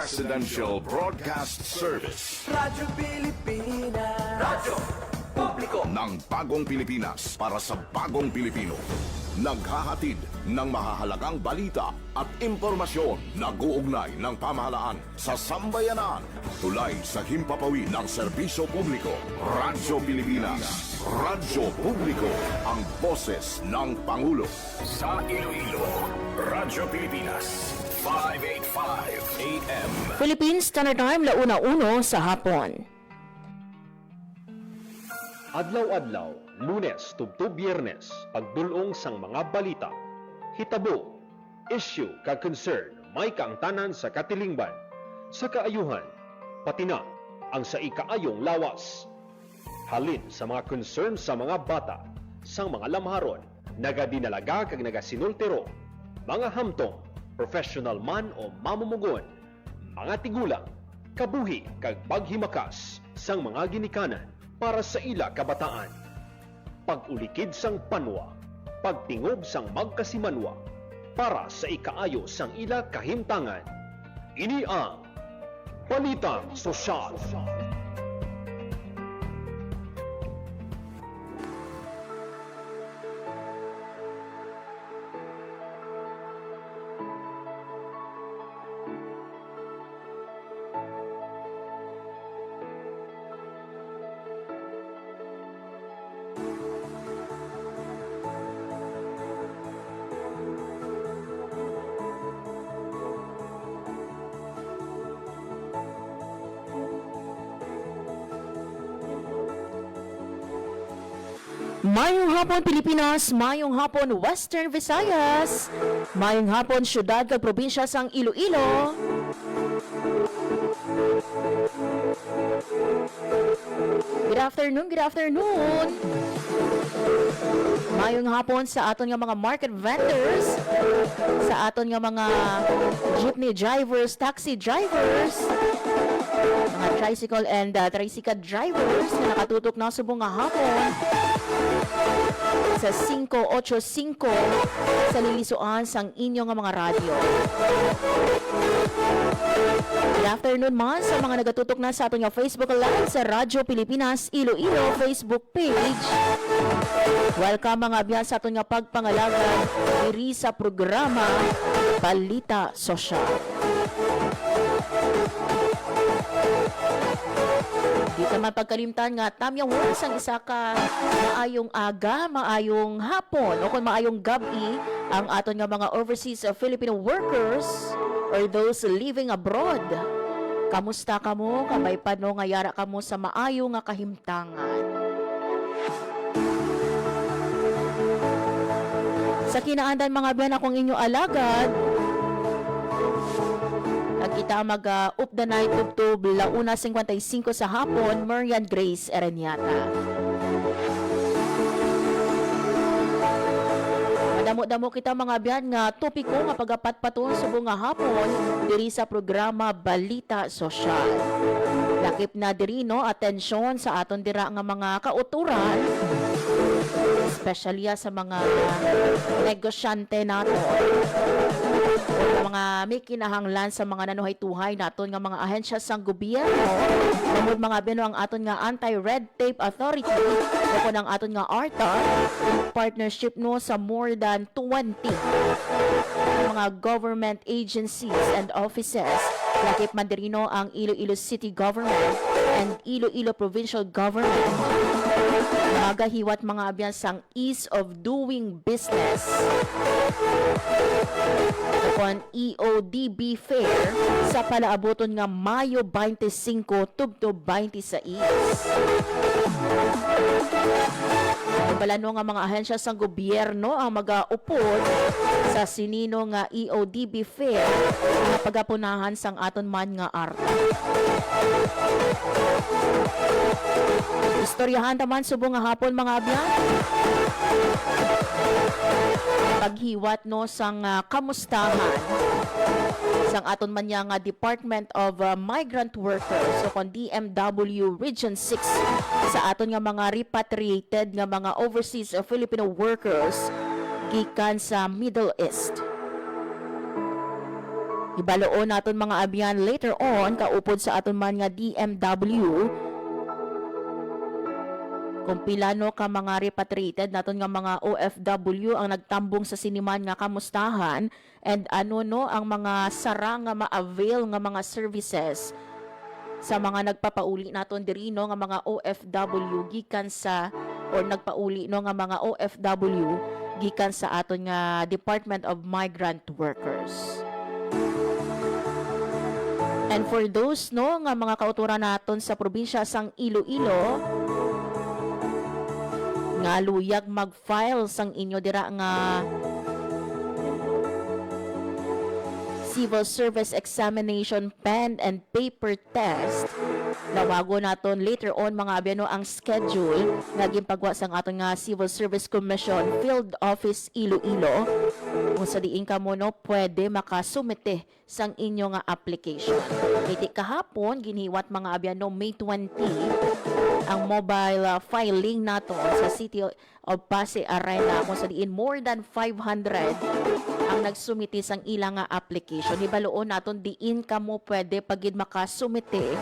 Presidential Broadcast Service. Radyo Pilipinas. Radyo Publiko Ng bagong Pilipinas para sa bagong Pilipino. Naghahatid ng mahahalagang balita at impormasyon na guugnay ng pamahalaan sa sambayanan. Tulay sa himpapawid ng serbisyo publiko. Radyo Pilipinas. Radyo Publiko. Ang boses ng Pangulo. Sa Iloilo, Radyo Pilipinas. 585 AM. Philippine Standard Time, 1:01 sa hapon. Adlaw-adlaw, Lunes tubto Biyernes, pagdulong sang mga balita, hitabo, issue kag concern, may kaangtanan sa katilingban, sa kaayuhan, pati na ang sa ikaayong lawas. Halin sa mga concern sa mga bata, sang mga lamharon, nagadinalaga kag nagasinultero, mga hamtong, professional man o mamumugon, mga tigulang, kabuhi kag paghimakas sang mga ginikanan para sa ila kabataan. Pag-ulikid sang panwa, pagtingob sang magkasimanwa, para sa ikaayo sang ila kahimtangan. Ini ang Balitang Sosyal. Mayong hapon Pilipinas, mayong hapon Western Visayas, mayong hapon syudad kag probinsya sang Iloilo. Good afternoon. Mayong hapon sa aton nga mga market vendors, sa aton nga mga jeepney drivers, taxi drivers, mga tricycle and tricycle drivers na nakatutok na subong nga hapon sa 585 sa lilisuan sang inyo nga mga radyo. Good afternoon man sa mga nagatutok na sa aton nga Facebook Live sa Radyo Pilipinas Iloilo Facebook page. Welcome mga abyan sa aton nga pagpangalagan diri sa programa Balita Sosyal. Di naman pagkalimtan nga tamyang oras ang isa ka maayong aga, maayong hapon o kung maayong gabi ang aton nga mga overseas Filipino workers or those living abroad. Kamusta kamo? Kabay pa no nga yara kamo sa maayo nga kahimtangan. Sa kinaandan mga biyan akong inyo alagad, kita mag-up the night tubtub 1:55 sa hapon, Marian Grace Ereniata. Madamo-damo kita mga biyan nga topiko nga pagapat paton subong nga hapon diri sa programa Balita Sosyal. Lakip na diri no atensyon sa aton dira nga mga kauturan, especially sa mga negosyante nato. Mga may kinahanglan sa mga nanuhay-tuhay naton nga mga ahensya sang gobyerno, tungod mga bino ang aton nga Anti-Red Tape Authority o kung ang aton nga ARTA partnership no sa more than 20 mga government agencies and offices. Lakip mandirino ang Iloilo City Government and Iloilo Provincial Government. Magahiwat mga abyan sang ease of doing business. Upon EODB Fair sa palaaboton nga Mayo 25 tubto 26. Balano nga mga ahensya sang gobyerno ang mag-upod sa sinino nga EODB Fair nga pagapunahan sang aton man nga ARTA. Istoryahan taman subong nga hapon mga abyan. Paghiwat no sang kamustahan sang aton man nga Department of Migrant Workers so kon DMW Region 6 sa aton nga mga repatriated nga mga overseas Filipino workers gikan sa Middle East. Ibaloon naton mga abyan later on kaupod sa aton man nga DMW kung pilano ka mga repatriated naton nga mga OFW ang nagtambong sa siniman nga kamustahan and ano no ang mga sara nga ma-avail nga mga services sa mga nagpapauli naton diri no nga mga OFW gikan sa or nagpauli no nga mga OFW gikan sa aton nga Department of Migrant Workers. And for those no nga mga kauturan naton sa probinsya sang Iloilo nga luyag mag-file sang inyo dira nga Civil Service Examination Pen and Paper Test. Lawago naton later on mga abiyano ang schedule nga ginpagwa sang aton nga Civil Service Commission Field Office Iloilo. Kung sa diin ka mo no, pwede makasumite sang inyo nga application. Iti kahapon ginhiwat mga abiyano May 20 ang mobile filing nato sa City of Pasay Arena kung sa diin more than 500 ang nagsumite sang ilang nga application. Ibaloon naton diin ka mo pwede pagid makasumite,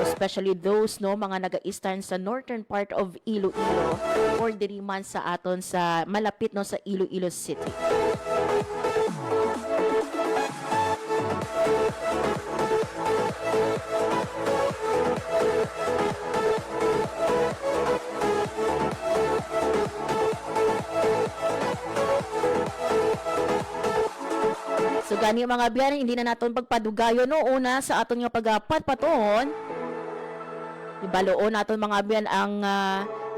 especially those no mga naga-eastern sa northern part of Iloilo or diri man sa aton sa malapit no sa Iloilo City. So gani mga biyanan, hindi na naton pagpadugayo no una sa aton nga pagapat paton. Ibaloon naton mga biyan ang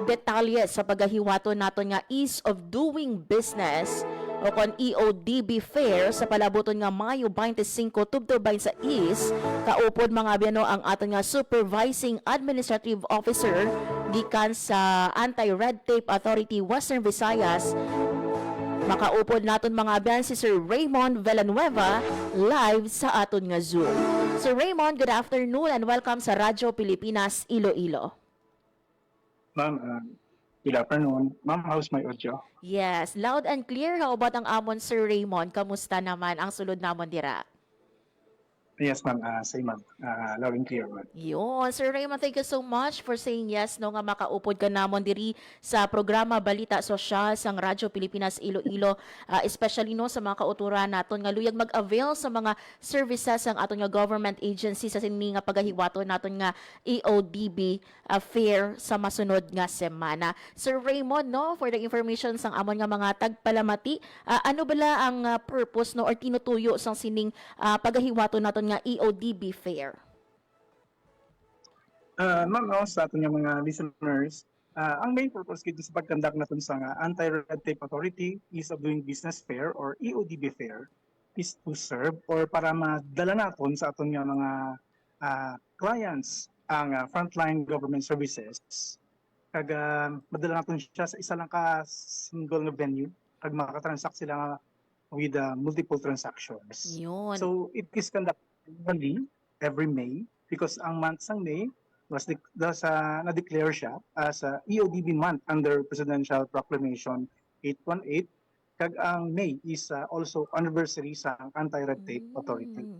detalye sa pagahiwaton naton nga ease of doing business o kon EODB Fair sa palaboton nga Mayo 25 tubto 26 kaupod mga biyan no ang aton nga Supervising Administrative Officer gikan sa Anti-Red Tape Authority Western Visayas. Makaupod naton mga abyan si Sir Raymond Villanueva live sa aton nga Zoom. Sir Raymond, good afternoon and welcome sa Radyo Pilipinas Iloilo. Ma'am, good afternoon. Ma'am, how's my audio? Yes, loud and clear. How about ang amon Sir Raymond? Kamusta naman ang sulod namon dira? Yes, ma'am. Same, ma'am. Loud and clear, ma'am. Yun. Sir Raymond, thank you so much for saying yes no nga makaupod ka namon diri sa programa Balita Sosyal sang Radyo Pilipinas Iloilo, especially no sa mga kauturan naton nga luyag mag-avail sa mga services ang aton nga government agency sa sini nga pagahiwaton naton nga EODB fair sa masunod nga semana. Sir Raymond, no, for the information sang amon nga mga tagpalamati, ano bala ang purpose no or tinutuyo sang sining pagahiwaton naton nga EODB fair? Ma'am, no, sa ating mga listeners, ang main purpose kito sa pagkandak natin sa Anti-Red Tape Authority Ease of Doing Business Fair or EODB Fair is to serve or para madala natin sa ating mga clients ang frontline government services. Kag madala natin siya sa isa lang ka single na venue kag makatransact sila with multiple transactions. Yun. So it is conducted every May because ang month sang May was na-declare siya as EODB month under Presidential Proclamation 818 kag ang May is also anniversary sa Anti-Red Tape Authority.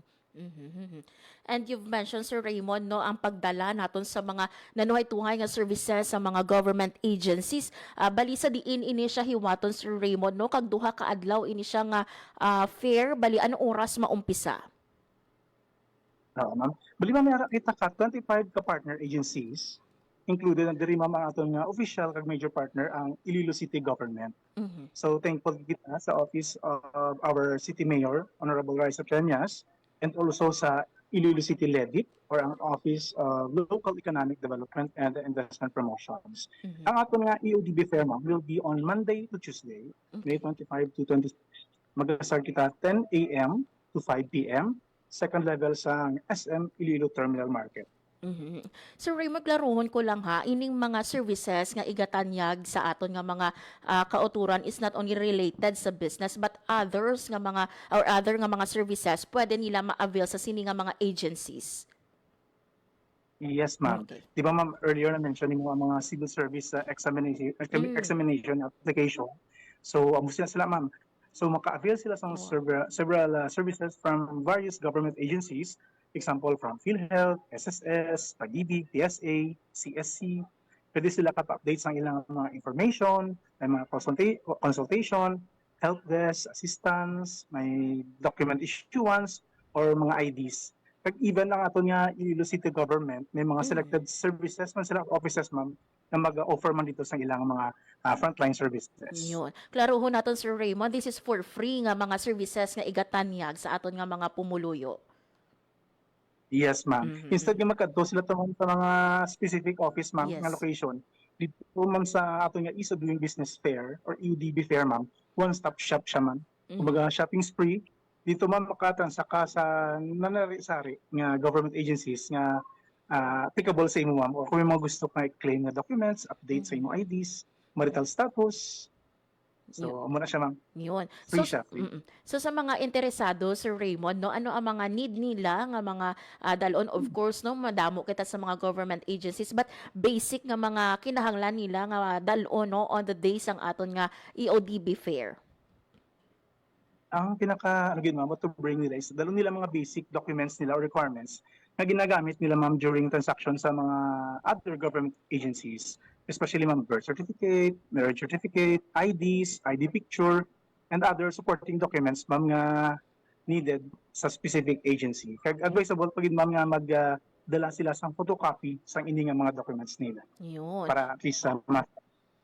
And you've mentioned, Sir Raymond, no, ang pagdala naton sa mga nanuhay-tuhay nga services sa mga government agencies. Bali sa diin ini siya hiwaton, Sir Raymond, no, kag duha ka adlaw ini siya nga fair, bali anong oras maumpisa? Ma'am. Bali ma'am, kita ka 25 ka partner agencies included na diri ma'am ang aton nga official kag major partner ang Iloilo City Government. So thankful kita sa office of our City Mayor, Honorable Raisa Peñas, and also sa Iloilo City Levy or ang Office of Local Economic Development and Investment Promotions. Ang aton nga EODB Fair ma'am will be on Monday to Tuesday, May 25 to 26. Mag-start kita 10 a.m. to 5 p.m. Second level sa SM Iloilo Terminal Market. Sir Ray, maglaruhon ko lang ha, ining mga services nga igatanyag sa aton nga mga kauturan is not only related sa business but others nga mga or other nga mga services pwede nila ma-avail sa sini nga mga agencies. Yes, ma'am. Okay. Di ba ma'am, earlier na mention mo ang mga civil service examination application. So, sila ma'am, So maka-avail sila sa several services from various government agencies, example from PhilHealth, SSS, Pag-ibig, TSA, CSC. Pwede sila kapa-update sa ilang mga information, may mga consultation, help desk, assistance, may document issuance, or mga IDs. Kag even ang ato nga Iloilo City Government, may mga selected services man sila, offices ma'am, na mag-offer man dito sa ilang mga frontline services. Yun. Klaro ho naton Sir Raymond, this is for free nga mga services nga igatanyag sa aton nga mga pumuluyo. Yes, ma'am. Instead nga magkadto sila tumong sa mga specific office, ma'am, Yes. nga location, dito ma'am sa ato nga Ease of Doing Business Fair or EODB Fair, ma'am, one-stop shop siya, ma'am. Kumbaga, shopping spree, dito ma'am makatransa ka sa nanari-sari nga government agencies nga applicable sa imo, ma'am, o kung may mga gusto ka i-claim na documents, update sa imo IDs, marital status. So, amo na siya, ma'am. Yun. Free siya, free. So sa mga interesado, Sir Raymond, no, ano ang mga need nila nga mga dalon, of course, no, madamo kita sa mga government agencies, but basic nga mga kinahanglan nila nga dalon, no, on the days ang aton nga EODB fair. Ang pinaka ma'am, what to bring nila is dalo nila mga basic documents nila or requirements na ginagamit nila, ma'am, during transaction sa mga other government agencies, especially, ma'am, birth certificate, marriage certificate, IDs, ID picture, and other supporting documents, ma'am, nga needed sa specific agency. Kaya advisable pag ma'am nga magdala sila sa photocopy sa ini nga mga documents nila Yun. para at least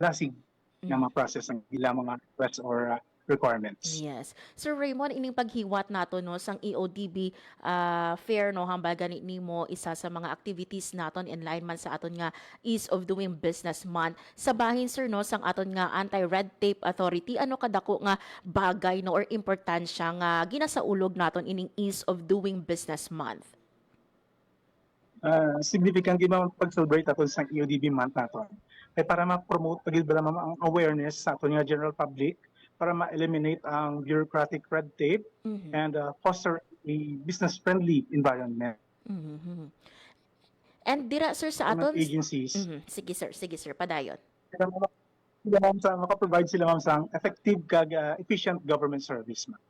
lasig nga ma-process ang ilang mga requests or requirements. Yes. Sir Raymond, ining paghiwat nato no sang EODB fair no hambal gani nimo isa sa mga activities naton in line man sa aton nga Ease of Doing Business Month. Sa bahin sir no sang aton nga Anti-Red Tape Authority, ano kadako nga bagay no or importansya nga ginasaulog naton ining Ease of Doing Business Month? Significant din ma'am pag-celebrate aton sa EODB month naton. Kaya para ma-promote pagid ba ma'am ang awareness sa aton nga general public, para ma-eliminate ang bureaucratic red tape and foster a business-friendly environment. And dira sir sa aton Agencies. Sige sir, padayon. Maka-provide sila, ma'am, sa effective kag efficient government service, ma'am.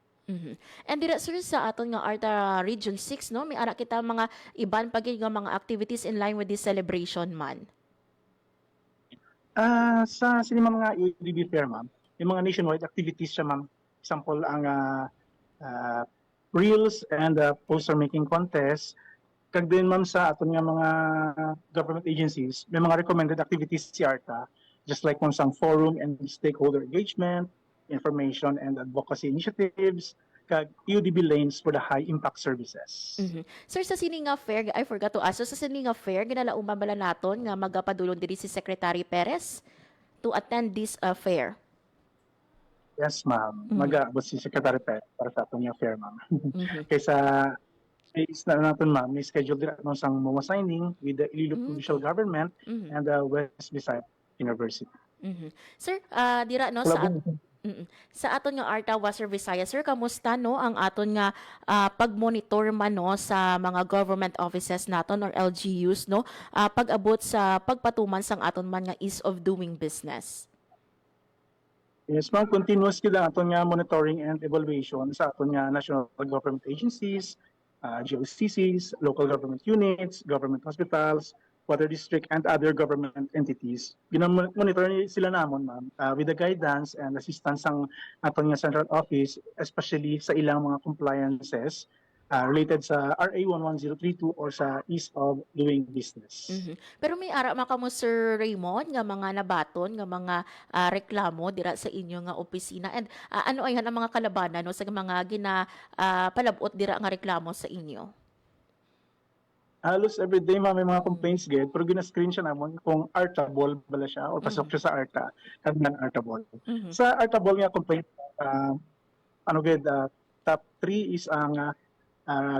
And dira sir sa aton nga ARTA Region 6 no, may ara kita mga iban pagid nga mga activities in line with this celebration man. Sa sila mga EODB fair, ma'am, yung mga nationwide activities siya, ma'am. Example, ang reels and poster making contest. Kag din, ma'am, sa aton nga mga government agencies, may mga recommended activities si ARTA, just like kung sang forum and stakeholder engagement, information and advocacy initiatives, kag EODB lanes for the high impact services. Sir, sa Sininga Fair, I forgot to ask, so sa Sininga Fair, ginalauman bala naton nga magapadulong diri si Secretary Perez to attend this fair? Yes, ma'am. Mag-aabot si Secretary Pet para sa atong fair, ma'am. Kaysa is na natin, ma'am, may schedule din atong sang MOA signing with the Iloilo Provincial Government and the West Visayas University. Sir, dira no sa aton nga ARTA Western Visayas, sir, kamusta no ang aton nga pagmonitor man no sa mga government offices naton or LGUs no pag-abot sa pagpatuman sang aton man nga ease of doing business? Yes, ma'am, continuous kita aton nga monitoring and evaluation sa aton nga national government agencies, GOCCs, local government units, government hospitals, water district, and other government entities. Ginamonitor sila namon, ma'am, with the guidance and assistance ng aton nga central office, especially sa ilang mga compliances related sa RA 11032 or sa Ease of Doing Business. Pero may ara man kamo Sir Raymond nga mga nabaton nga mga reklamo dira sa inyo nga opisina, and ano ay ang mga kalabanan no sa mga palabot dira nga reklamo sa inyo? Halos every day, ma'am, may mga complaints gid, pero gina-screen siya namon kung artable bala siya o pasok siya sa ARTA kag non-artable. Sa artable nga complaint, top 3 is ang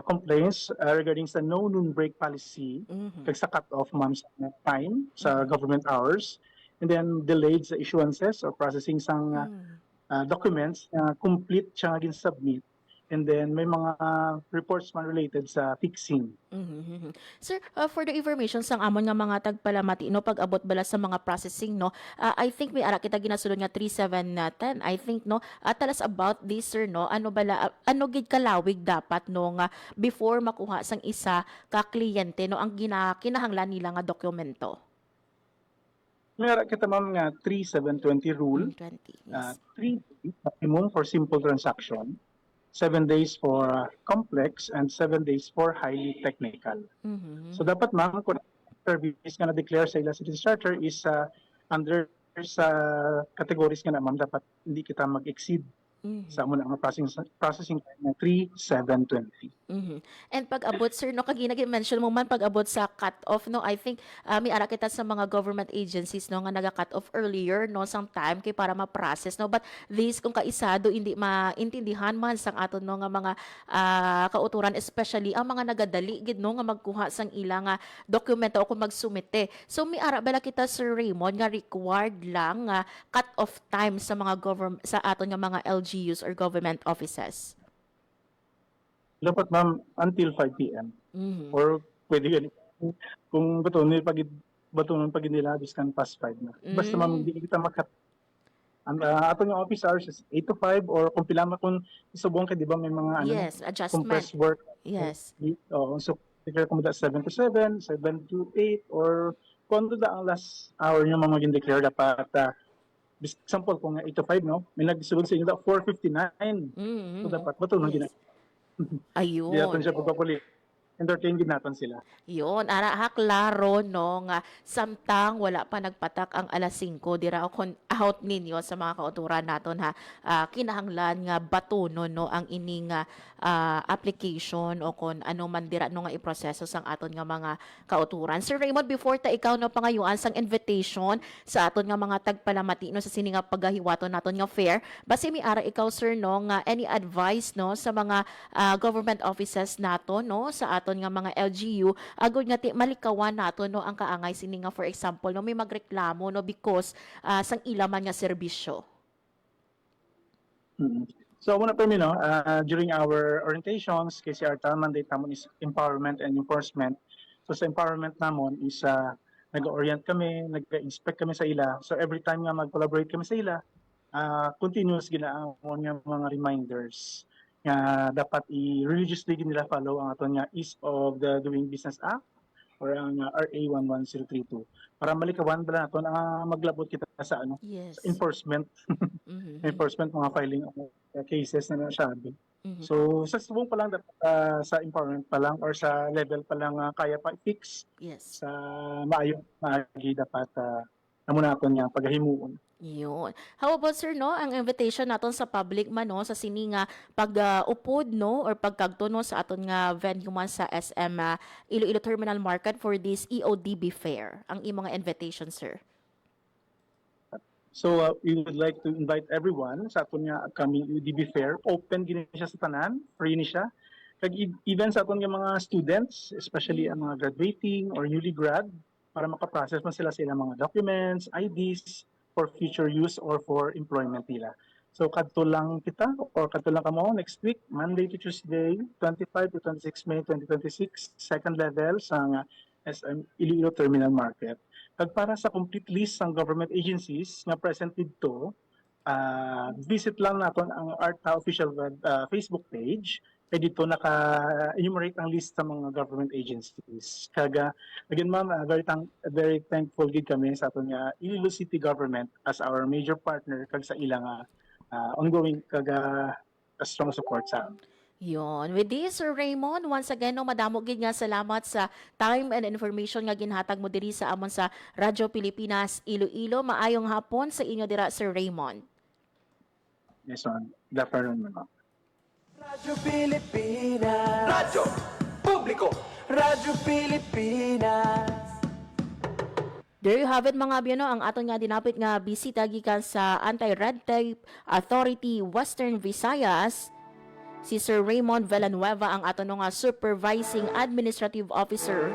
complaints regarding sa no noon break policy, kag sa cut-off, ma'am, sa time sa government hours, and then delayed sa issuances or processing sang documents complete siya nga gin-submit and then may mga reports man related sa fixing. Mhm. Sir, for the information sang amon nga mga tagpalamati no pag-abot bala sa mga processing no, I think may ara kita ginasulod nga 3710 I think no. Tell us about this sir no. Ano bala ano gid kalawig dapat no nga before makuha sang isa ka kliyente no ang kinahanglan nila nga dokumento. Meron kita ma'am nga 3720 rule, 20. Yes. 3 days maximum for simple transaction, 7 days for complex, and 7 days for highly technical. Mhm. So dapat ma'am, kung service nga na-declare sa ila citizen charter is under sa categories nga na ma'am, dapat hindi kita mag-exceed Mhm. sa muna nga processing time na 3720. Mhm. And pag-abot sir no kagi nag-mention mo man pag-abot sa cut-off no I think may ara kita sa mga government agencies no nga naga-cut off earlier no sang time kay para ma-process no but this kung kaisado hindi maintindihan man sang aton no nga mga kauturan especially ang mga nagadali gid no nga magkuha sang ilang dokumento o kung magsumite. So may ara bala kita Sir Raymond nga required lang cut-off time sa mga sa aton nga mga LGUs or government offices. Dapat ma'am until 5 p.m. Mhm. or pwede yan kung batunon pag nila diskan past 5 na. Basta ma'am hindi kita makat ang ato yung office hours is 8 to 5 or kung pila man kung isubong ka di ba may mga Yes, adjustment. compressed work. Yes. So declare ko mo 7 to 7, 7 to 8 or kung ano ang last hour nyo mga mag-declare dapat example kung 8 to 5 no, may nagsulod sa inyo 4:59. Mhm. So dapat batunon Yes. Ayun. Di natin siya pagpapulit. Entertain din natin sila. Yun, ara klaro no nga samtang wala pa nagpatak ang alas 5 dira kon out ninyo sa mga kauturan naton ha. Kinahanglan nga batunon no ang ining application o kon ano man dira no nga iproseso sang aton nga mga kauturan. Sir Raymond, before ta ikaw no pangayuan sang invitation sa aton nga mga tagpalamati no sa sini nga paggahiwaton naton nga fair, basi mi ara ikaw sir no nga any advice no sa mga government offices nato no sa aton nga mga LGU agud nga malikawan nato no ang kaangay sini nga for example no may magreklamo no because sang ilaman nga serbisyo. So muna pa no, during our orientations, KCR mandate namon is empowerment and enforcement. So sa empowerment namon is nag-orient kami, nag-inspect kami sa ila. So every time nga mag-collaborate kami sa ila, continuous ginaamon nga mga reminders nga dapat i-religiously nila follow ang aton nga Ease of the Doing Business Act or ang RA 11032 para malikawan bala naton maglabot kita sa Yes. enforcement Mhm. enforcement mga filing of cases na nasabi. Mhm. So sa subong pa lang dapat sa empowerment pa lang or sa level pa lang kaya pa i-fix Yes. sa maagi dapat namo naton nga paghimuon. Yun. How about sir no, ang invitation naton sa public man no sa sini nga pag-upod no or pagkagto no sa aton nga venue man sa SM Iloilo Terminal Market for this EODB Fair. Ang imong nga invitation sir. So we would like to invite everyone sa aton nga upcoming UDB Fair. Open gini siya sa tanan, free ni siya. Kag even sa aton nga mga students, especially ang mga graduating or newly grad, para makaprocess man sila sa ilang mga documents, IDs for future use or for employment nila. So kadto lang kita or kadto lang kamo next week, Monday to Tuesday, 25 to 26 May 2026, second level sa SM Iloilo Terminal Market. Kag para sa complete list ng government agencies nga present dito, visit lang naton ang ARTA official Facebook page. Kaya dito naka-enumerate ang list sa mga government agencies. Kaga, again ma'am, very thankful gid kami sa aton nga Iloilo City Government as our major partner kag sa ilang ongoing kaga strong support sa amin. Yon. With this, Sir Raymond, once again, no, madamo gid nga salamat sa time and information nga ginhatag mo diri sa amon sa Radyo Pilipinas Iloilo. Maayong hapon sa inyo dira, Sir Raymond. Yes, ma'am. Good afternoon, ma'am. Radyo Pilipinas. Radyo Publiko. Radyo Pilipinas. There you have it mga abyo, no, ang aton nga dinapit nga bisita gikan sa Anti-Red Tape Authority Western Visayas. Si Sir Raymond Villanueva ang aton nga Supervising Administrative Officer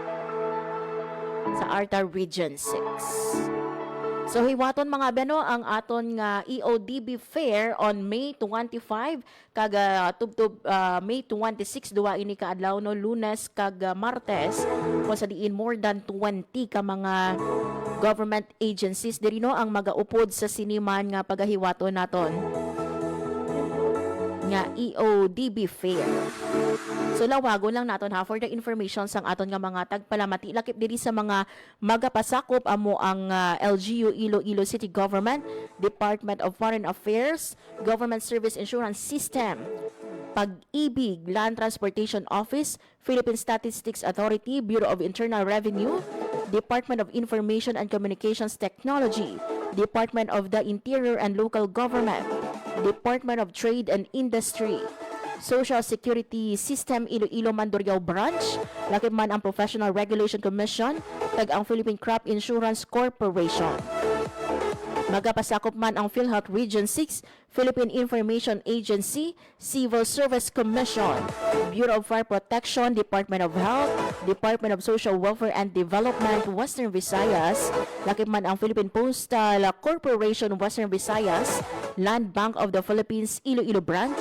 sa ARTA Region 6. So hiwaton mga beno ang aton nga EODB Fair on May 25 kag tubtob May 26 duwa ini ka adlaw no Lunes kag Martes kung sa diin more than 20 ka mga government agencies diri no ang magaupod sa siniman nga pagahiwaton naton nga EODB Fair. So lawagon lang naton ha for the information sang aton nga mga tagpalamati lakip diri sa mga magapasakop amo ang LGU Iloilo City Government, Department of Foreign Affairs, Government Service Insurance System, Pag-ibig Land Transportation Office, Philippine Statistics Authority, Bureau of Internal Revenue, Department of Information and Communications Technology, Department of the Interior and Local Government, Department of Trade and Industry, Social Security System Iloilo Mandurriao Branch, lakip man ang Professional Regulation Commission, tag ang Philippine Crop Insurance Corporation. Magapasakop man ang PhilHealth Region 6, Philippine Information Agency, Civil Service Commission, Bureau of Fire Protection, Department of Health, Department of Social Welfare and Development, Western Visayas, lakip man ang Philippine Postal Corporation, Western Visayas, Land Bank of the Philippines, Iloilo Branch,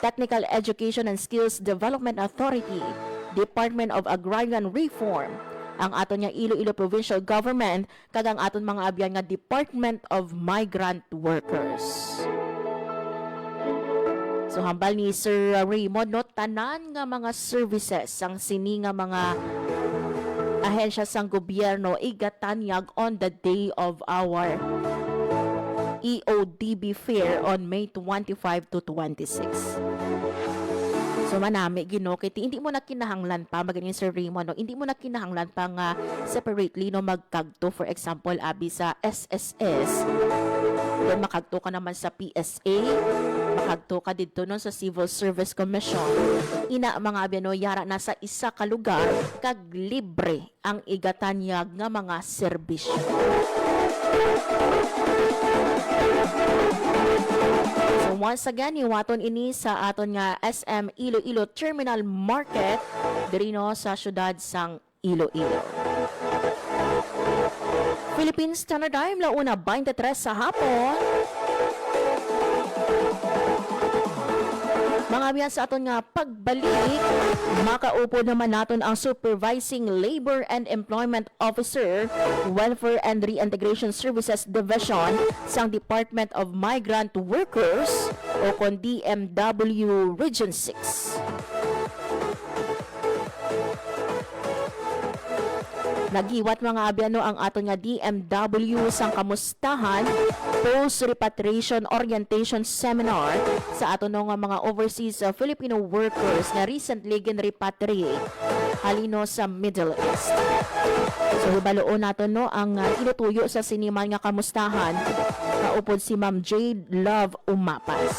Technical Education and Skills Development Authority, Department of Agrarian Reform, ang aton nga Iloilo Provincial Government, kag ang aton mga abyan nga Department of Migrant Workers. So hambal ni Sir Raymond no tanan nga mga services ang sini nga mga ahensya sang gobyerno igatanyag on the day of our EODB Fair on May 25 to 26. So manami Ginoo kay hindi mo na kinahanglan pa maganing Sir Raymond no, hindi mo na kinahanglan pa nga separately no magkagto, for example abi sa SSS, then makagto ka naman sa PSA, makagto ka dito no sa Civil Service Commission. Ina mga abi no yara na sa isa ka lugar kag libre ang igatanyag nga mga serbisyo. So once again, iwaton ini sa aton nga SM Iloilo Terminal Market diri no sa syudad sang Iloilo. Philippine Standard Time launa 23 sa hapon. Mga biyan sa aton nga pagbalik, makaupo naman naton ang Supervising Labor and Employment Officer, Welfare and Reintegration Services Division sang Department of Migrant Workers o kon DMW Region 6. Nagiwat mga abyano ang aton nga DMW sang kamustahan post-repatriation orientation seminar sa aton nga mga overseas Filipino workers na recently gin-repatriate halino sa Middle East. So hibaloon naton no ang inutuyo sa siniman nga kamustahan kaupod si Ma'am Jade Love Umapas.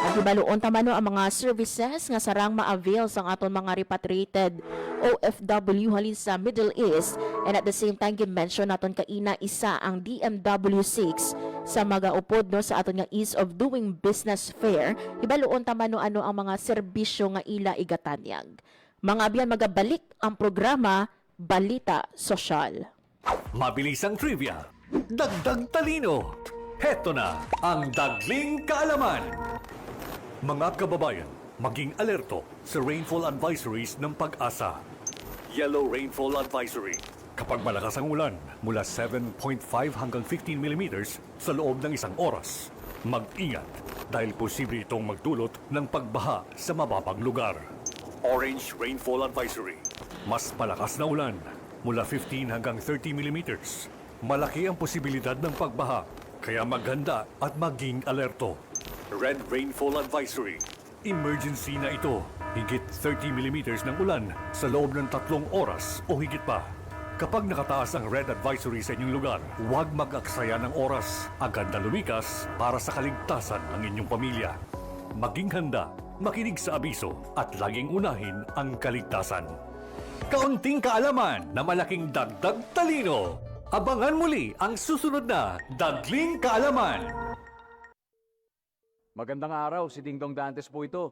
At hibaloon tama no ang mga services nga sarang ma-avail sang aton mga repatriated OFW halin sa Middle East, and at the same time gi-mention naton kaina isa ang DMW6 sa magaupod no sa aton nga Ease of Doing Business Fair. Hibaloon tama no ano ang mga serbisyo nga ila igatanyag. Mga abyan magabalik ang programa Balita Sosyal. Mabilisang trivia, dagdag talino. Heto na ang Dagling Kaalaman. Mga kababayan, maging alerto sa rainfall advisories ng Pag-asa. Yellow Rainfall Advisory. Kapag malakas ang ulan, mula 7.5 hanggang 15 millimeters sa loob ng isang oras. Mag-ingat dahil posible itong magdulot ng pagbaha sa mababang lugar. Orange Rainfall Advisory. Mas malakas na ulan, mula 15 hanggang 30 millimeters. Malaki ang posibilidad ng pagbaha, kaya maghanda at maging alerto. Red Rainfall Advisory. Emergency na ito. Higit 30 millimeters ng ulan sa loob ng 3 oras o higit pa. Kapag nakataas ang red advisory sa inyong lugar, huwag mag-aksaya ng oras. Agad na lumikas para sa kaligtasan ng inyong pamilya. Maging handa, makinig sa abiso at laging unahin ang kaligtasan. Kaunting kaalaman na malaking dagdag talino. Abangan muli ang susunod na Dagling Kaalaman. Magandang araw, si Dingdong Dantes po ito.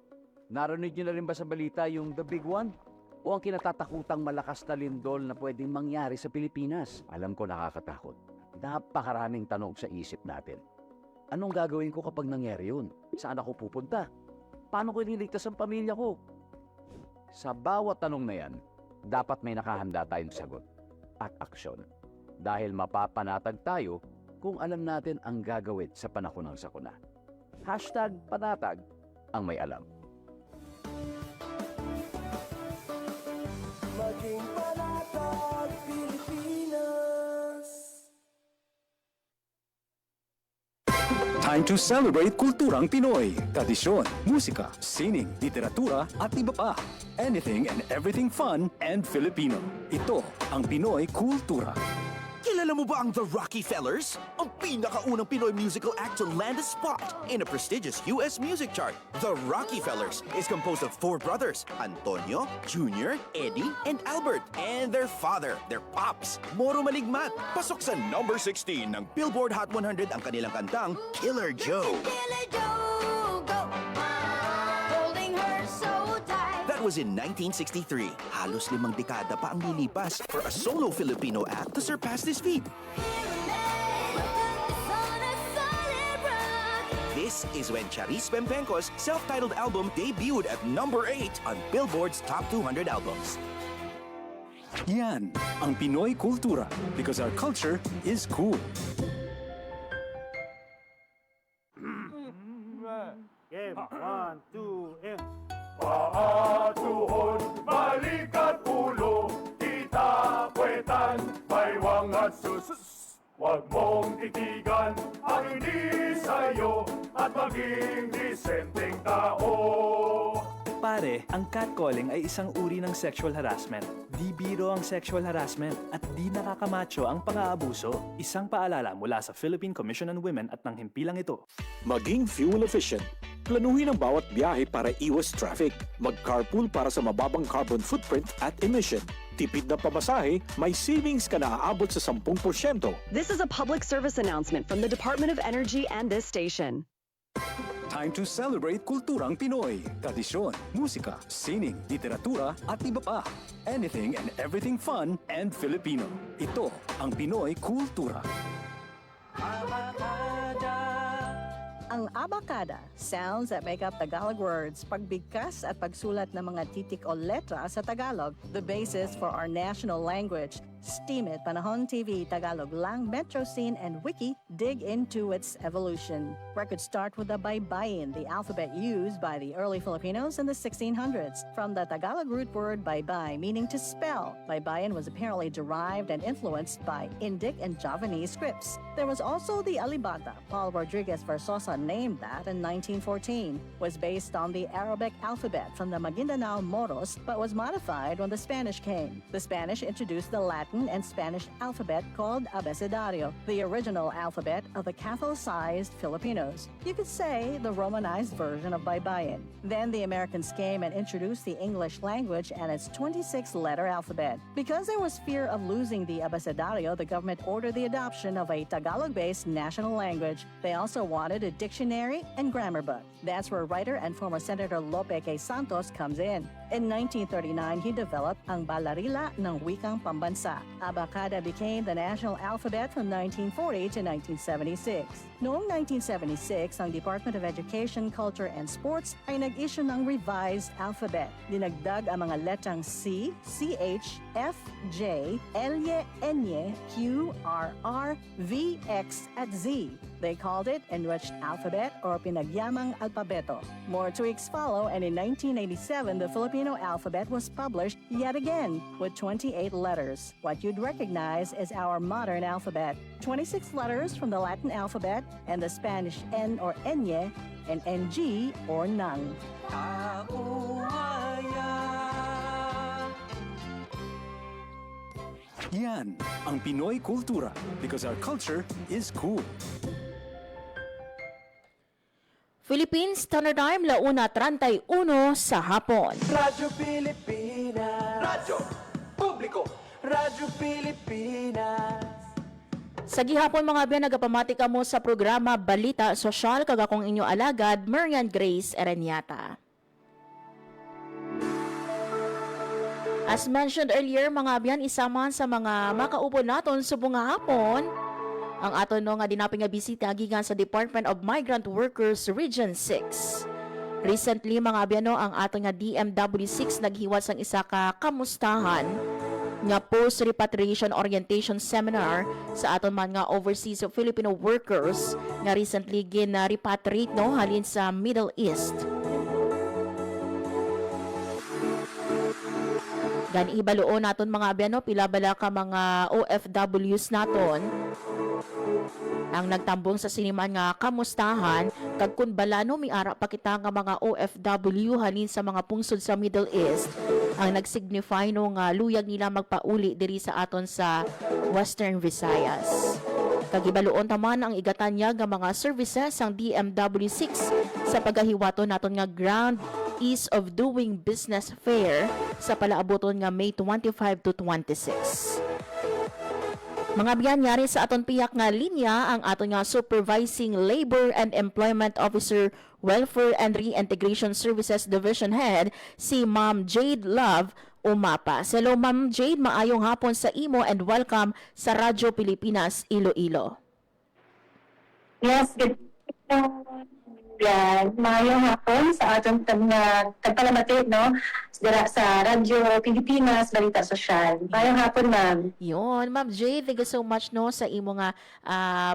Narinig niyo na rin ba sa balita yung The Big One? o ang kinatatakutang malakas na lindol na pwedeng mangyari sa Pilipinas? Alam ko nakakatakot. Napakaraming tanong sa isip natin. Anong gagawin ko kapag nangyari yun? Saan ako pupunta? Paano ko ililigtas ang pamilya ko? Sa bawat tanong na yan, dapat may nakahanda tayong sagot at aksyon. Dahil mapapanatag tayo kung alam natin ang gagawin sa panahon ng sakuna. #panatag ang may alam. Maging panatag Pilipinas. Time to celebrate kulturang Pinoy. Tradisyon, musika, sining, literatura at iba pa. Anything and everything fun and Filipino. Ito ang Pinoy Kultura. Kilala mo ba ang The Rockefellers? Ang pinakaunang Pinoy musical act to land a spot in a prestigious US music chart. The Rockefellers is composed of 4 brothers, Antonio, Junior, Eddie, and Albert, and their father, their pops, Moro Maligmat. Pasok sa number 16 ng Billboard Hot 100 ang kanilang kantang Killer Joe. That was in 1963. Halos 5 dekada pa ang lilipas for a solo Filipino act to surpass this feat. This is when Charis Pempenco's self-titled album debuted at number 8 on Billboard's Top 200 albums. Yan ang Pinoy Kultura because our culture is cool. Game, 1, 2, and... Paatuhon, balikat ulo, kita kwetan, may wangat sus. Huwag mong titigan ang hindi sa'yo at maging disenteng tao. Pare, ang catcalling ay isang uri ng sexual harassment. Di biro ang sexual harassment at di nakakamacho ang pang-aabuso. Isang paalala mula sa Philippine Commission on Women at ng himpilang ito. Maging fuel efficient. Planuhin ang bawat biyahe para iwas traffic. Mag-carpool para sa mababang carbon footprint at emission. Tipid na pamasahe, may savings ka na aabot sa 10%. This is a public service announcement from the Department of Energy and this station. Time to celebrate kulturang Pinoy. Tradisyon, musika, sining, literatura at iba pa. Anything and everything fun and Filipino. Ito ang Pinoy Kultura. Ang abacada, sounds that make up Tagalog words, pagbigkas at pagsulat ng mga titik o letra sa Tagalog, the basis for our national language. Steam It, Panahon TV, Tagalog Lang, Metro Scene, and Wiki dig into its evolution. Records start with the baybayin, the alphabet used by the early Filipinos in the 1600s. From the Tagalog root word baybay, meaning to spell, baybayin was apparently derived and influenced by Indic and Javanese scripts. There was also the alibata. Paul Rodriguez Versosa named that in 1914. Was based on the Arabic alphabet from the Maguindanao Moros, but was modified when the Spanish came. The Spanish introduced the Latin and Spanish alphabet called abecedario, the original alphabet of the Catholicized Filipinos. You could say the Romanized version of Baybayin. Then the Americans came and introduced the English language and its 26-letter alphabet. Because there was fear of losing the abecedario, the government ordered the adoption of a Tagalog-based national language. They also wanted a dictionary and grammar book. That's where writer and former Senator Lope K. Santos comes in. In 1939, he developed ang Balarila ng Wikang Pambansa. Abacada became the national alphabet from 1940 to 1976. Noong 1976, ang Department of Education, Culture and Sports ay nag-issue ng revised alphabet. Dinagdag ang mga letrang C, CH, F, J, L, N, Q, R, R, V, X at Z. They called it Enriched Alphabet or Pinagyamang Alpabeto. More tweaks follow, and in 1987, the Filipino alphabet was published yet again with 28 letters. What you'd recognize is our modern alphabet. 26 letters from the Latin alphabet and the Spanish N or Enye and NG or Nang. Yan ang Pinoy Kultura because our culture is cool. Philippines Standard Time, 1:31 sa hapon. Radyo Pilipinas. Radyo Publiko. Radyo Pilipinas. Sa gihapon mga biyan, nagapamatika mo sa programa Balita Sosyal, kagakong inyo alagad, Marian Grace Erenyata. As mentioned earlier, mga abyan, isa man sa mga makaupo naton subong nga hapon, ang aton no nga dinaping nga bisita gikan sa Department of Migrant Workers Region 6. Recently, mga abyan, no, ang aton nga DMW6 naghiwas ang isa ka kamustahan nga post-repatriation orientation seminar sa aton man nga overseas Filipino workers nga recently gin-repatriate no halin sa Middle East. Gan ibaluon naton mga abyan, no, pila bala ka mga OFWs naton ang nagtambong sa siniman nga kamustahan kag kun bala no miara pa kita nga mga OFW halin sa mga pungsod sa Middle East ang nagsignify no nga luyag nila magpauli diri sa aton sa Western Visayas. Kagibaluon taman ang igatanya nga mga services ang DMW6 sa pagahiwaton naton nga Ground Ease of Doing Business Fair sa palaaboton nga May 25 to 26. Mga biyanyari sa aton piyak nga linya ang aton nga Supervising Labor and Employment Officer Welfare and Reintegration Services Division Head si Ma'am Jade Love Umapa. Hello Ma'am Jade, maayong hapon sa imo and welcome sa Radyo Pilipinas Iloilo. Yes, good yan. Maayong hapon sa atong tagpalamati, no? Dira sa Radyo Pilipinas, Balita Sosyal. Maayong hapon, ma'am. Yun, Ma'am Jade, thank you so much no sa imo nga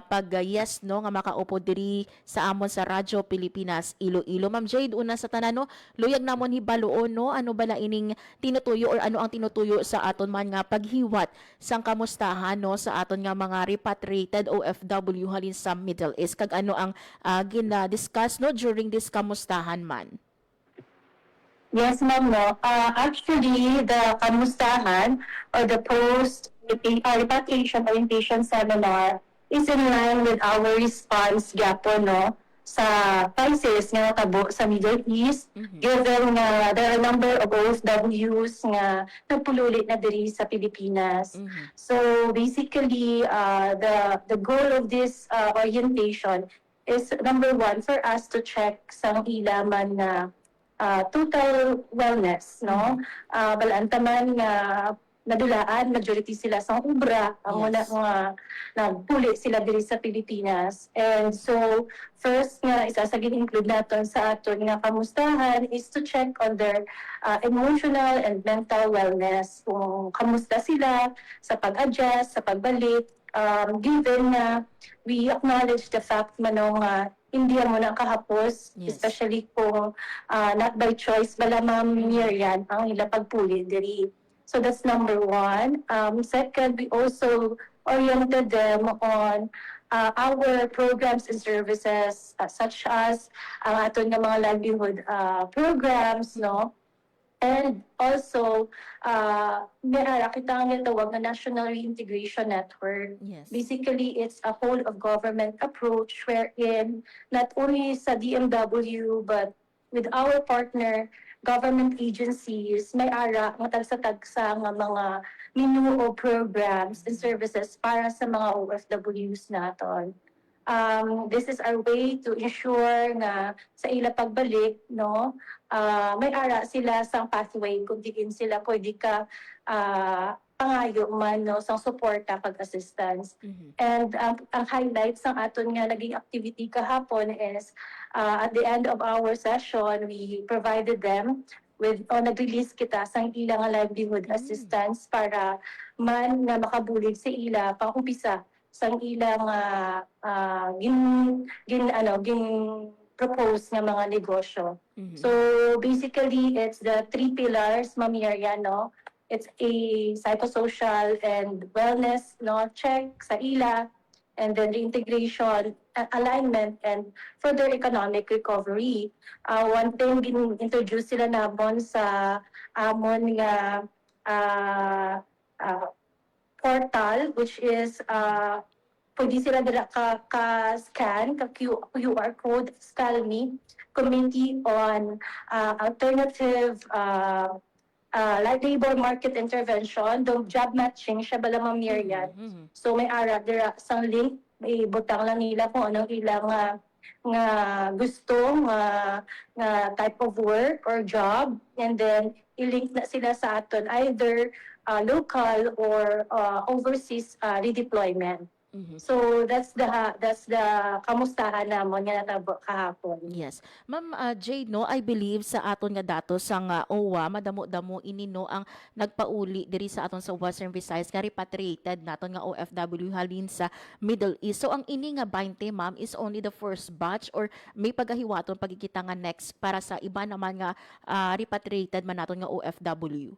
pag-yes no nga makaupo diri sa amon sa Radyo Pilipinas Iloilo. Ma'am Jade, una sa tanan no, luyag namon hibaluon no ano bala ining tinutuyo or ano ang tinutuyo sa aton man nga paghiwat sang kamustahan no sa aton nga mga repatriated OFW halin sa Middle East kag ano ang gina-discuss no during this kamustahan man. Yes, ma'am, no. Actually, the kamustahan or the post-repatriation orientation seminar is in line with our response gapon, no, sa crisis nga tabo sa Middle East, given nga there are a number of OFWs nga nagpululi na diri sa Pilipinas. So basically, the goal of this orientation is number one for us to check sa ilaman na total wellness, no? Balantaman nga nadulaan, majority sila sa ubra, ang una nga nagpuli sila diri sa Pilipinas. And so, first nga, isasagin include natin sa aton nga kamustahan is to check on their emotional and mental wellness. Kung kamusta sila sa pag-adjust, sa pagbalik, given na we acknowledge the fact manong hindi mo na kahapos, especially kung not by choice, bala ma'am Miriam ang ila pagpuli diri. So that's number one. Second, we also oriented them on our programs and services such as ang aton nga mga livelihood programs, no? And also, kita ang tawag na National Reintegration Network. Basically, it's a whole of government approach wherein not only sa DMW but with our partner government agencies, may ara nga tagsa-tagsa nga mga menu o programs and services para sa mga OFWs naton. This is our way to ensure nga sa ila pagbalik, no, may ara sila sa pathway kung diin sila pwede ka pangayo man no sang suporta pag-assistance. And ang highlights ng aton nga naging activity kahapon is at the end of our session we provided them with nag-release kita sang ilang livelihood assistance para man nga makabulig sa ila pang umpisa sang ilang gin propose nga mga negosyo. So basically it's the three pillars, Ma'am Miriam, no? It's a psychosocial and wellness, no, check sa ila, and then reintegration, alignment, and further economic recovery. One thing introduce sila namon sa amon nga portal, which is pwede sila dala ka-scan, ka-QR code, SCALMI, Committee on Alternative Labor Market Intervention, the job matching, siya bala Ma'am Miriam. So may ara, dira sang link, may butang lang nila kung anong ilang nga gusto, nga type of work or job, and then i-link na sila sa aton either local or overseas redeployment. So that's the kamustahan namon nga natabo kahapon. Yes. Ma'am Jade, no, I believe sa aton nga datos sang OWA, madamo-damo ini no ang nagpauli diri sa aton sa Western Visayas nga repatriated naton nga OFW halin sa Middle East. So ang ini nga 20, ma'am, is only the first batch or may pagahiwaton pagkikita nga next para sa iba naman nga repatriated man naton nga OFW?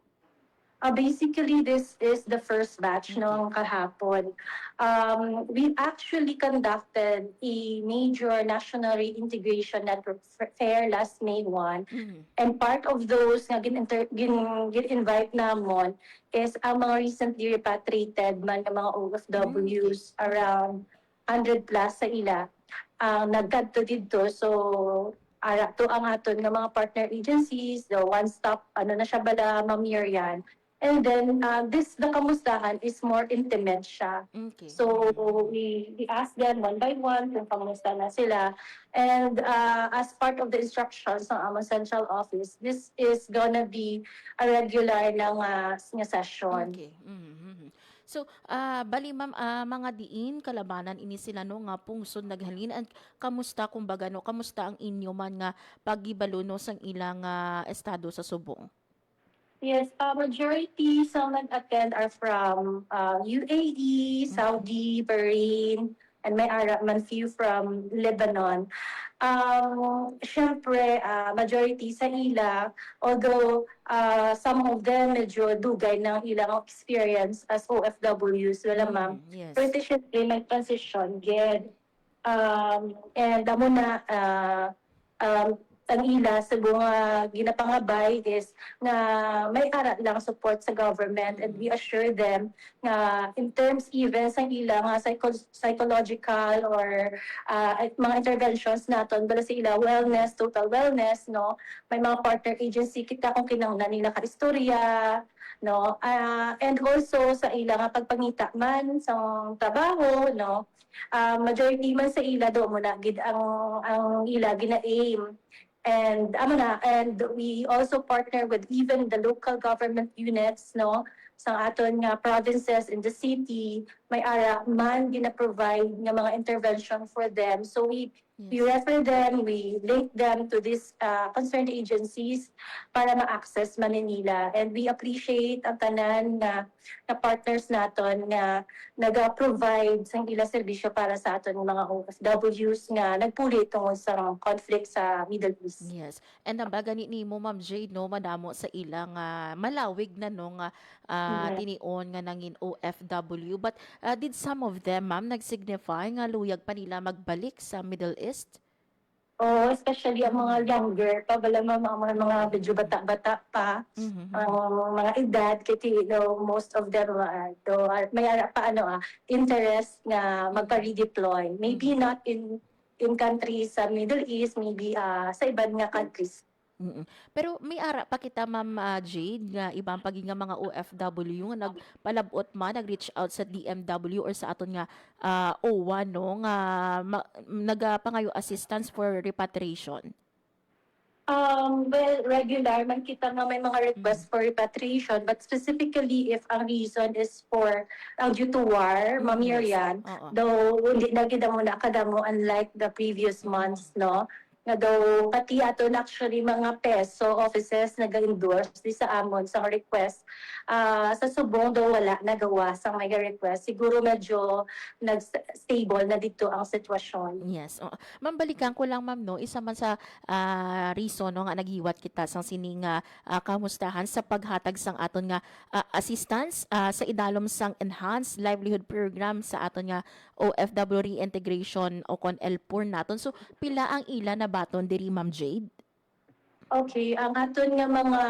Basically, this is the first batch noong kahapon. We actually conducted a major national reintegration network fair last May 1. And part of those nga gin-invite namon is ang mga recently repatriated man ng mga OFWs around 100 plus sa ila. Nagkadto dito. So, ara to ang aton nga mga partner agencies, the one-stop, na siya bala, Ma'am Miriam. And then, the kamustahan is more intimate siya. Okay. So, we ask them one by one kung kamusta na sila. And as part of the instructions ng among central office, this is gonna be a regular nga session. Okay. So, bali ma'am, mga diin kalabanan ini sila no nga pungsod naghalin and kamusta kumbaga no, kamusta ang inyo man nga pagibalo no sang ilang estado sa Subong? Yes, majority sa nag-attend are from UAE, Saudi, Bahrain, and may Arab man few from Lebanon. Siyempre, majority sa ila, although some of them medyo dugay ng ilang experience as OFWs, wala ma'am. Yes. Pero siyempre, may transition, get. And amo na, ang ila sa mga ginapangabay is na may arat lang support sa government and we assure them na in terms even sa ila nga psychological or mga interventions naton bala sa ila wellness, total wellness, no, may mga partner agency kita kung kinahanglan nila ka istorya, no, and also sa ila nga pagpangita man sa trabaho, no, majority man sa ila do mo na gid ang ila gina-aim. And we also partner with even the local government units, no, sa aton nga provinces in the city, may ara man gina-provide nga mga intervention for them. So we refer them, we link them to these concerned agencies para ma-access man nila. And we appreciate ang tanan na partners naton nga naga-provide sang ila serbisyo para sa aton mga OFWs nga nagpuli tungod sa conflict sa Middle East. Yes. And ang baga ni mo, Ma'am Jade, no, madamo sa ilang malawig na no nga tinion nga nangin OFW. But did some of them, ma'am, nag-signify nga luyag pa nila magbalik sa Middle East? Oh, especially ang mga younger pa, bala mga medyo bata-bata pa, mga edad, kasi most of them may pa interest nga magpa-redeploy. Maybe not in countries sa Middle East, maybe sa ibang nga countries. Pero may ara pa kita, Ma'am Jade, nga ibang paging nga mga OFW nga nagpalabot man, nag-reach out sa DMW or sa aton nga OWA, no, nga nagapangayo assistance for repatriation. Well, regular man kita nga may mga request for repatriation, but specifically if ang reason is for due to war, Ma'am Miriam, though hindi na kita muna kadamo unlike the previous months, no, nga daw pati aton actually mga peso offices nag-endorse di sa amon sa request. Sa Subong daw wala nagawa sa may request. Siguro medyo nag-stable na dito ang sitwasyon. Yes. Ma'am, balikan ko lang, ma'am, no, isa man sa reason no, nga naghiwat kita sang sining kamustahan sa paghatag sang aton nga assistance sa idalom sang enhanced livelihood program sa aton nga OFW reintegration o kon LPUR naton. So pila ang ila na baton diri, Ma'am Jade? Okay, ang aton nga mga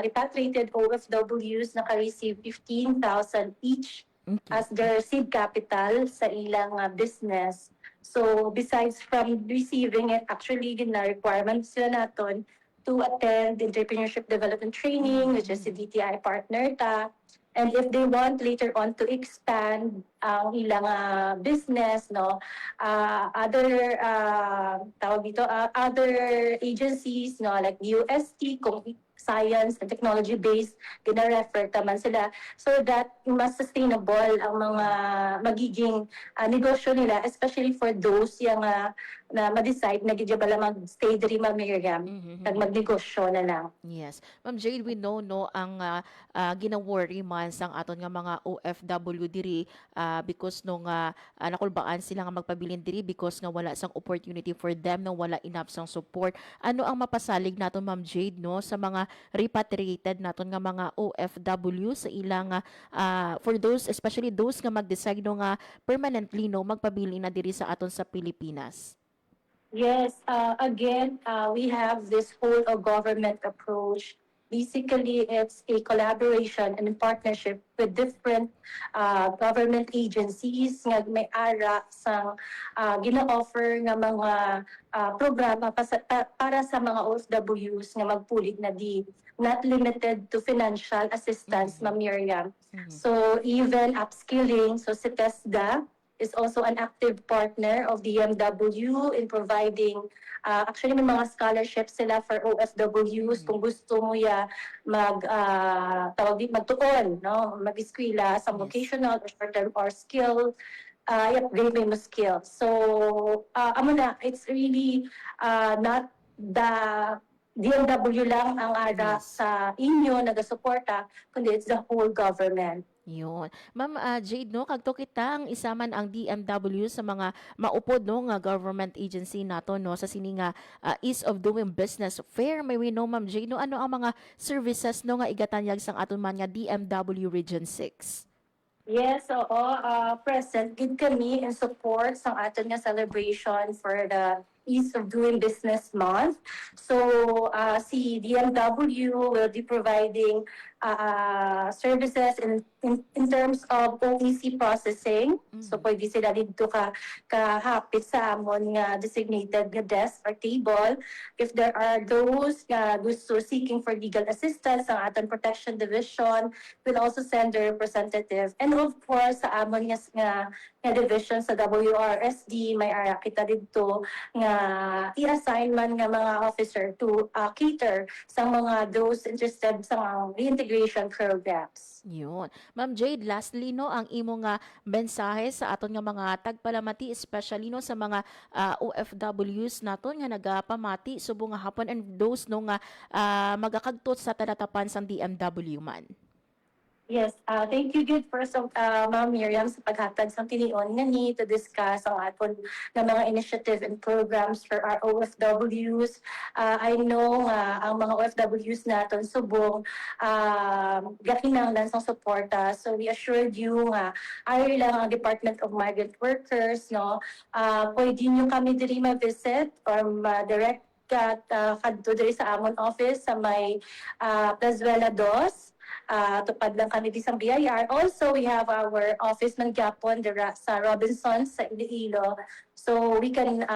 repatriated OFWs naka-receive 15,000 each as their seed capital sa ilang business. So besides from receiving it, actually gina-requirements sila naton to attend entrepreneurship development training, which is the DTI partner ta. And if they want later on to expand ang ilang business, no, other agencies, no, like UST, kung science and technology based, gina-refer taman sila so that mas sustainable ang mga magiging negosyo nila, especially for those yung na ma-decide na gidya bala mag-stay diri Miriam, kag magnegosyo na lang. Yes. Ma'am Jade, we know no ang gina-worry man sang aton nga mga OFW diri because nung nakulbaan sila nga magpabilin diri because nga wala sang opportunity for them, no wala enough sang support. Ano ang mapasalig naton Ma'am Jade no sa mga repatriated naton nga mga OFW sa ilang for those, especially those nga mag-decide no nga permanently no magpabili na diri sa aton sa Pilipinas? Yes, again, we have this whole of government approach. Basically, it's a collaboration and partnership with different government agencies nga may ara sa gina-offer nga mga programa para sa mga OFWs nga magpulit na di not limited to financial assistance, Ma'am Miriam. So even upskilling, so si TESDA is also an active partner of DMW in providing actually may mga scholarships sila for OFWs kung gusto mo magtuon, no, mag-eskwela sa vocational or short-term or skill i-upgrade mo skill. So amo na, it's really not the DMW lang ang ara sa inyo nagasuporta, kundi it's the whole government. Yun. Ma'am Jade, no, kagto kita ang isaman ang DMW sa mga maupod no nga government agency nato no sa sini nga ease of doing business fair. May we know Ma'am Jade no ano ang mga services no nga igatanyag sang aton man nga DMW Region 6? Yes, oo. Present gid kami in support sa aton nga celebration for the Ease of Doing Business Month. So, si DMW will be providing services in terms of OEC processing. So, pwede sila dito kahapit sa amon nga designated nga desk or table. If there are those nga gusto seeking for legal assistance, ang aton Protection Division will also send their representative. And of course, sa amon nga division sa WRSD, may ara kita dito nga i-assign man nga mga officer to cater sa mga those interested sa mga reintegration programs. Yun. Ma'am Jade, lastly no, ang imo nga mensahe sa aton nga mga tagpalamati, especially no sa mga OFWs naton nga nagapamati subong nga hapon and those no nga magakagtot sa tanatapan sang DMW man. Yes, thank you good first of Ma'am Miriam sa paghatag sa tinion nga ni to discuss ang aton nga mga initiative and programs for our OFWs. I know ang mga OFWs naton subong gakinahanglan sa suporta. So we assured you nga ay lang ang Department of Migrant Workers no pwede niyo kami diri ma-visit or ma-direct kadto diri sa amon office sa may Plazuela 2. Tupad lang kami di sa BIR. Also, we have our office ng Japon sa Robinsons sa Iloilo. So, we can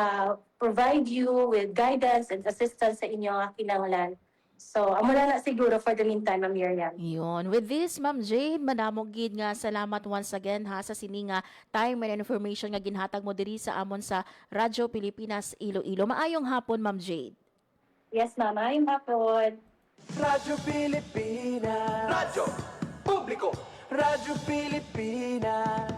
provide you with guidance and assistance sa inyong kinahanglan. So, amo na siguro for the meantime, Ma'am Miriam. Yun. With this, Ma'am Jade, manamog gid nga salamat once again ha sa sini nga time and information nga ginhatag mo diri sa amon sa Radyo Pilipinas Iloilo. Maayong hapon, Ma'am Jade. Yes, Ma'am. Maayong hapon. Radyo Pilipinas. Radyo Publiko. Radyo Pilipinas.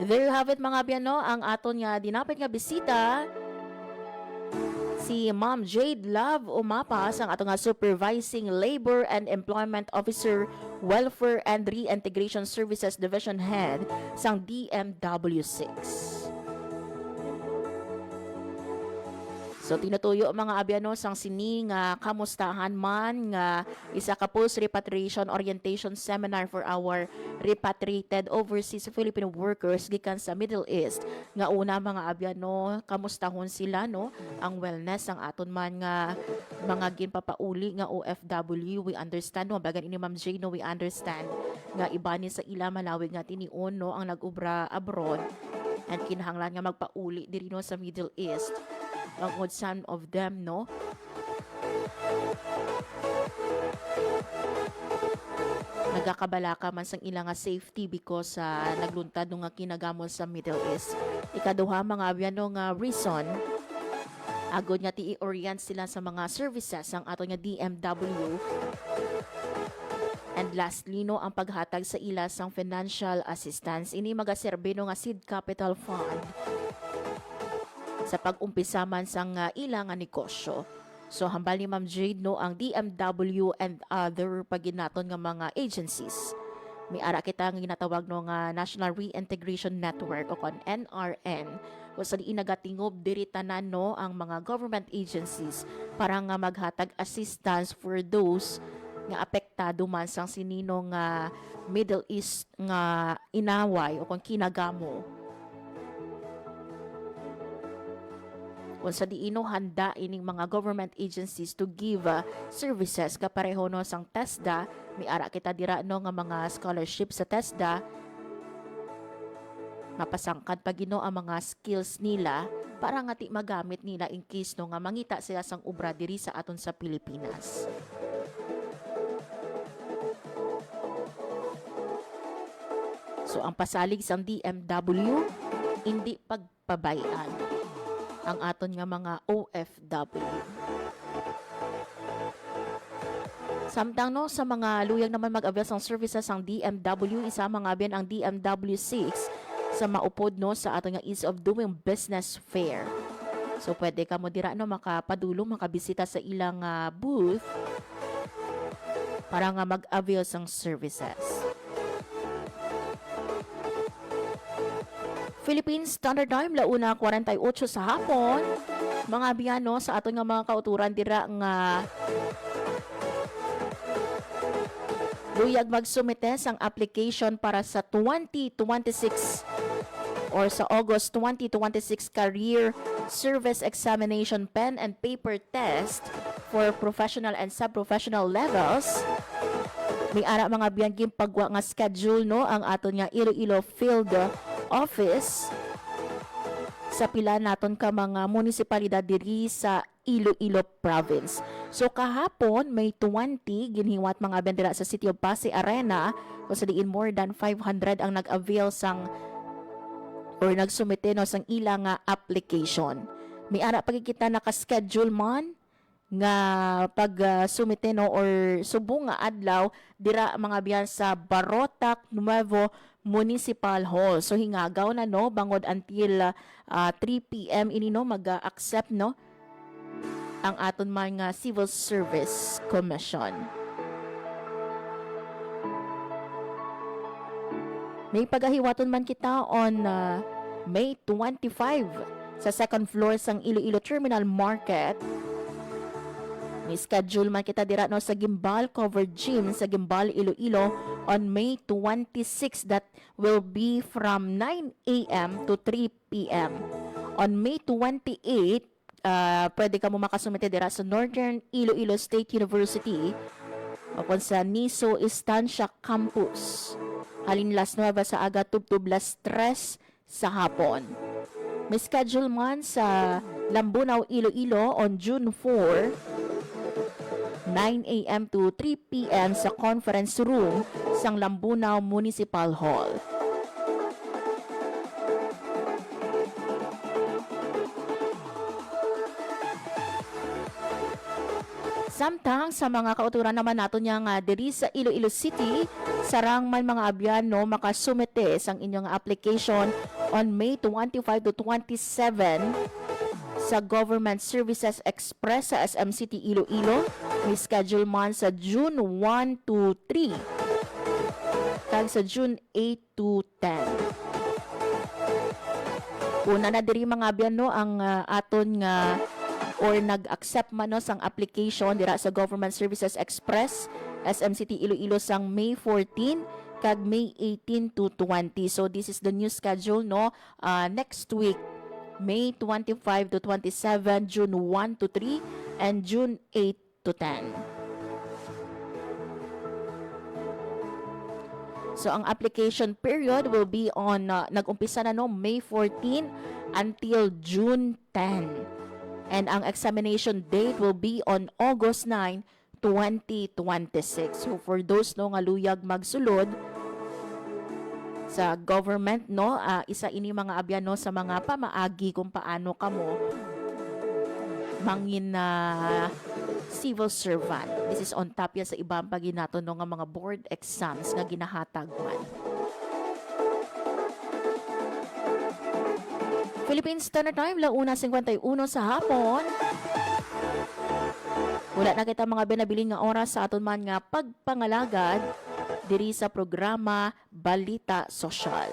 There you have it mga biyano, ang aton nga dinapit nga bisita si Ma'am Jade Love Umapas, ang ato nga Supervising Labor and Employment Officer, Welfare and Reintegration Services Division Head sang DMW6. So tinutuyo mga abyano sang sini nga kamustahan man nga isa ka post repatriation orientation seminar for our repatriated overseas Filipino workers gikan sa Middle East. Nga una mga abyano, kamustahon sila no, ang wellness ang aton man nga mga ginpapauli nga OFW. We understand no, bagan ini Ma'am Jane no, we understand nga iba ni sa ila malawig nga tinion no ang nag-ubra abroad and kinahanglan nga magpauli diri no sa Middle East. Some of them no Nagakabalaka man sang ilang nga safety because nagluntad nga kinagamon sa Middle East. Ikaduha mga abyano nga reason agod nga ti i-orient sila sa mga services ang ato nga DMW. And lastly no ang paghatag sa ila sang financial assistance ini magaserbe no nga seed capital fund sa pag-umpisa man sang ila nga negosyo. So hambal ni Ma'am Jade no ang DMW and other paginaton nga mga agencies. May ara kita nga ginatawag no nga National Reintegration Network o kon NRN. O sa di nagatingob diri tanan no ang mga government agencies para nga maghatag assistance for those nga apektado man sang sinino nga Middle East nga inaway o kon kinagamo. Unsa diino handa ining mga government agencies to give services kapareho no sang TESDA, may ara kita dira no nga mga scholarship sa TESDA mapasangkad pagino ang mga skills nila para nga ti magamit nila in case no nga mangita sila sang obra diri sa aton sa Pilipinas. So ang pasalig sang DMW hindi pagpabayan ang aton nga mga OFW. Samtang no sa mga luyag naman mag-avail sang services ang DMW, isa mga biyan ang DMW6 sa maupod no sa aton nga ease of doing business fair. So pwede ka mo dira no makapadulong, makabisita sa ilang booth para nga mag-avail sang services. Philippine Standard Time launa 48 sa hapon. Mga biyano sa aton nga mga kauturan dira nga luyag magsumite sang application para sa 2026 or sa August 2026 Career Service Examination Pen and Paper Test for professional and sub-professional levels. May ara mga biyangging pagwa nga schedule no ang aton nga Iloilo Field Office sa pila naton ka mga munisipalidad diri sa Iloilo Province. So kahapon may 20 ginhiwat mga bendera sa City of Pasay Arena kung sa diin more than 500 ang nag-avail sang or nagsumite no sang ilang application. May ara pagkikita naka-schedule man nga pag-sumite no or subong nga adlaw dira mga biyan sa Barotac Nuevo Municipal Hall. So hingagaw na no bangod until 3 PM ini no mag-accept no ang aton mga Civil Service Commission. May pagahiwaton man kita on May 25 sa second floor sang Iloilo Terminal Market. May schedule man kita dira no sa Gimbal Covered Gym sa Gimbal Iloilo on May 26 that will be from 9 AM to 3 PM. On May 28, pwede ka mo makasumite dira sa Northern Iloilo State University o sa Niso Estancia Campus. Halin Las Nuevas sa aga tubtub las 3 sa hapon. May schedule man sa Lambunaw Iloilo on June 4 9 AM to 3 PM sa conference room sang Lambunaw Municipal Hall. Samtang sa mga kauturan naman nato niya nga diri sa Iloilo City, sarang man mga abyano makasumite sang inyong application on May 25 to 27 sa Government Services Express sa SM City Iloilo. May schedule man sa June 1 to 3 kag sa June 8 to 10. Una na diri mga abyano ang aton nga or nag-accept man no sang application dira sa Government Services Express SM City Iloilo sang May 14 kag May 18 to 20. So this is the new schedule no next week May 25 to 27, June 1 to 3 and June 8 to 10. So ang application period will be on nag-umpisa na no May 14 until June 10. And ang examination date will be on August 9, 2026. So for those no nga luyag magsulod sa government no, isa ini mga abyan no sa mga pamaagi kung paano kamo mangin na civil servant. This is on top yan sa ibang paginato no nga mga board exams nga ginahatag man. Philippine Standard Time, 1:51 sa hapon. Wala na kita mga binabiling nga oras sa aton man nga pagpangalagad diri sa programa Balita Sosyal.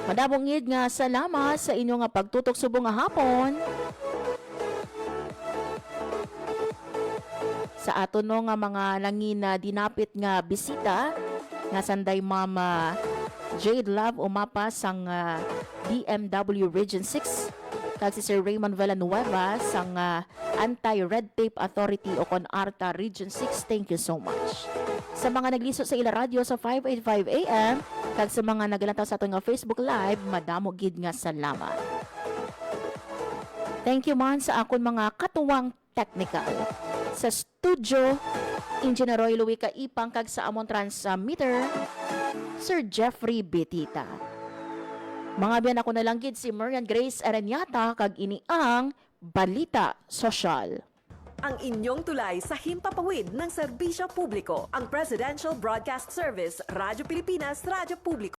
Madabongid nga salamat sa inyo nga pagtutok subong nga hapon. Sa ato no nga mga langin na dinapit nga bisita nga sanday Mama Jade Love umapa sang DMW Region 6 kag si Sir Raymond Villanueva sang Anti-Red Tape Authority o CONARTA Region 6. Thank you so much. Sa mga naglisod sa ila radio sa 585 AM kag sa mga nagalantaw sa ato nga Facebook Live, madamo gid nga salamat. Thank you man sa akon mga katuwang technical. Sa studio, Engineer Roy Louie Kaipang kag sa amon transmitter, Sir Jeffrey Betita. Mga biyan ako nalanggit si Marian Grace Aranyata kag ini ang Balita Sosyal. Ang inyong tulay sa himpapawid ng serbisyo publiko, ang Presidential Broadcast Service, Radyo Pilipinas, Radyo Publiko.